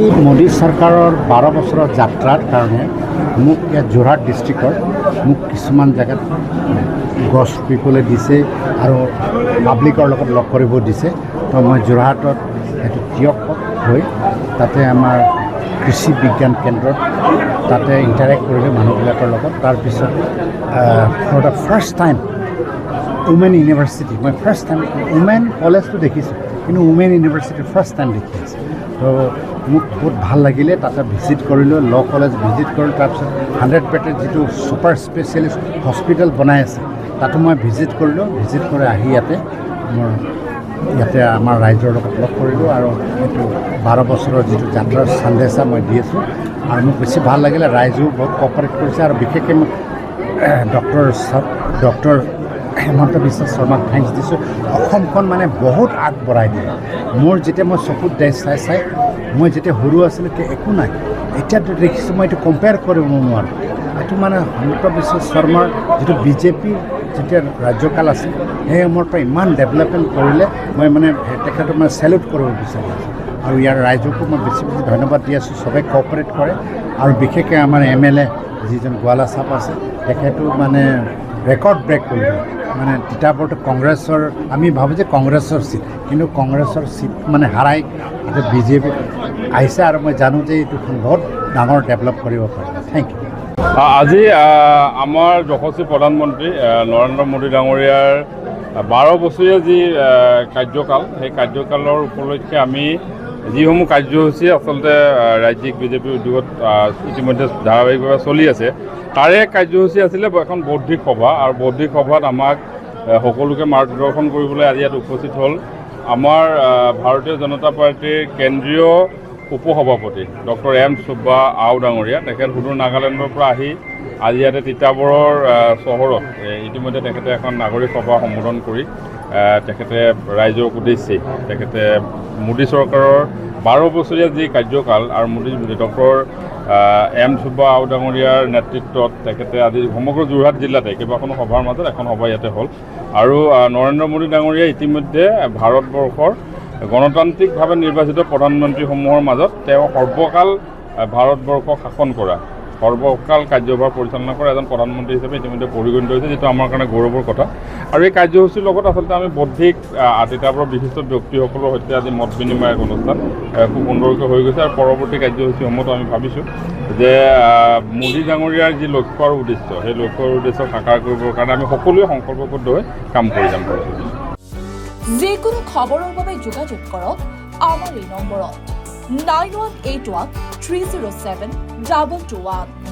মোদী চৰকাৰৰ 12 বছৰৰ যাত্ৰাৰ কাৰণে মোক ইয়াত যোৰহাট ডিষ্ট্ৰিক্টৰ মোক কিছুমান জেগাত গছ ৰুবলৈ দিছে আৰু পাব্লিকৰ লগত লগ কৰিব দিছে। তো মই যোৰহাটত এইটো থিয় হৈ তাতে আমাৰ কৃষি বিজ্ঞান কেন্দ্ৰত তাতে ইণ্টাৰেক্ট কৰিলোঁ মানুহবিলাকৰ লগত। তাৰপিছত for the first time women university, মই ফাৰ্ষ্ট টাইম উমেন কলেজটো দেখিছোঁ কিন্তু উমেন ইউনিভাৰ্চিটি ফাৰ্ষ্ট টাইম দেখি আছোঁ। তো মোক বহুত ভাল লাগিলে, তাতে ভিজিট কৰিলোঁ, ল' কলেজ ভিজিট কৰিলোঁ। তাৰপিছত 100 বেডৰ যিটো ছুপাৰ স্পেচিয়েলিষ্ট হস্পিটেল বনাই আছে তাতো মই ভিজিট কৰিলোঁ। ভিজিট কৰি আহি ইয়াতে আমাৰ ৰাইজৰ লগত লগ কৰিলোঁ আৰু এইটো 12 বছৰৰ যিটো যাত্ৰাৰ সন্দেশা মই দি আছোঁ আৰু মোক বেছি ভাল লাগিলে। ৰাইজেও বহুত কপাৰেট কৰিছে আৰু বিশেষকৈ মোক ডক্টৰ হেমন্ত বিশ্ব শৰ্মাক থেংকছ দিছোঁ। অসমখন মানে বহুত আগবঢ়াই দিয়ে। মোৰ যেতিয়া মই চকুত চাই মই যেতিয়া সৰু আছিলোঁ তেতিয়া একো নাই, এতিয়া দেখিছোঁ মই এইটো কম্পেয়াৰ কৰিব নোৱাৰোঁ। এইটো মানে হেমন্ত বিশ্ব শৰ্মাৰ যিটো বিজেপি যেতিয়া ৰাজ্যকাল আছিল সেই সময়ৰ পৰা ইমান ডেভেলপমেণ্ট কৰিলে মই মানে তেখেতক মানে চেলুট কৰিব বিচাৰোঁ। আৰু ইয়াৰ ৰাইজকো মই বেছি ধন্যবাদ দি আছোঁ, চবেই কোঅপাৰেট কৰে। আৰু বিশেষকৈ আমাৰ MLA যিজন গোৱালা চাপ আছে তেখেতো মানে ৰেকৰ্ড ব্ৰেক কৰিব। মানে তিতাবৰটো কংগ্ৰেছৰ, আমি ভাবোঁ যে কংগ্ৰেছৰ চিট, কিন্তু কংগ্ৰেছৰ চিট মানে হাৰাই এতিয়া বিজেপি আহিছে আৰু মই জানো যে এইটো বহুত ডাঙৰ ডেভেলপ কৰিব পাৰে। Thank you. আজি আমাৰ যশস্বী প্ৰধানমন্ত্ৰী নৰেন্দ্ৰ মোদী ডাঙৰীয়াৰ 12 বছৰীয়া যি কাৰ্যকাল, সেই কাৰ্যকালৰ উপলক্ষে আমি যিসমূহ কাৰ্যসূচী আচলতে ৰাজ্যিক বিজেপিৰ উদ্যোগত ইতিমধ্যে ধাৰাবাহিকভাৱে চলি আছে, তাৰে কাৰ্যসূচী আছিলে এখন বৌদ্ধিক সভা। আৰু বৌদ্ধিক সভাত আমাক সকলোকে মাৰ্গদৰ্শন কৰিবলৈ আজি ইয়াত উপস্থিত হ'ল আমাৰ ভাৰতীয় জনতা পাৰ্টীৰ কেন্দ্ৰীয় উপসভাপতি ডক্টৰ M সুব্বা আও ডাঙৰীয়া। তেখেত সুদূৰ নাগালেণ্ডৰ পৰা আহি আজি ইয়াতে তিতাবৰৰ চহৰত ইতিমধ্যে তেখেতে এখন নাগৰিক সভা সম্বোধন কৰি তেখেতে ৰাইজৰ উদ্দেশ্যে তেখেতে মোদী চৰকাৰৰ 12 বছৰীয়া যি কাৰ্যকাল আৰু ডক্টৰ M সুব্বা আও ডাঙৰীয়াৰ নেতৃত্বত তেখেতে আজি সমগ্ৰ যোৰহাট জিলাতে কেইবাখনো সভাৰ মাজত এখন সভা ইয়াতে হ'ল। আৰু নৰেন্দ্ৰ মোদী ডাঙৰীয়াই ইতিমধ্যে ভাৰতবৰ্ষৰ গণতান্ত্ৰিকভাৱে নিৰ্বাচিত প্ৰধানমন্ত্ৰীসমূহৰ মাজত তেওঁ সৰ্বকাল ভাৰতবৰ্ষক শাসন কৰা, সৰ্বকাল কাৰ্যভাৰ পৰিচালনা কৰা এজন প্ৰধানমন্ত্ৰী হিচাপে ইতিমধ্যে পৰিগণিত হৈছে, যিটো আমাৰ কাৰণে গৌৰৱৰ কথা। আৰু এই কাৰ্যসূচীৰ লগত আচলতে আমি বৌদ্ধিক তিতাবৰৰ বিশিষ্ট ব্যক্তিসকলৰ সৈতে আজি মত বিনিময় অনুষ্ঠান খুব সুন্দৰকৈ হৈ গৈছে। আৰু পৰৱৰ্তী কাৰ্যসূচীসমূহতো আমি ভাবিছোঁ যে মোদী ডাঙৰীয়াৰ যি লক্ষ্য আৰু উদ্দেশ্য, সেই লক্ষ্য আৰু উদ্দেশ্য সাকাৰ কৰিবৰ কাৰণে আমি সকলোৱে সংকল্পবদ্ধ হৈ কাম কৰি যাম। যিকোনো খবৰৰ বাবে যোগাযোগ কৰক আমাৰ এই নম্বৰত 9181 307 2221।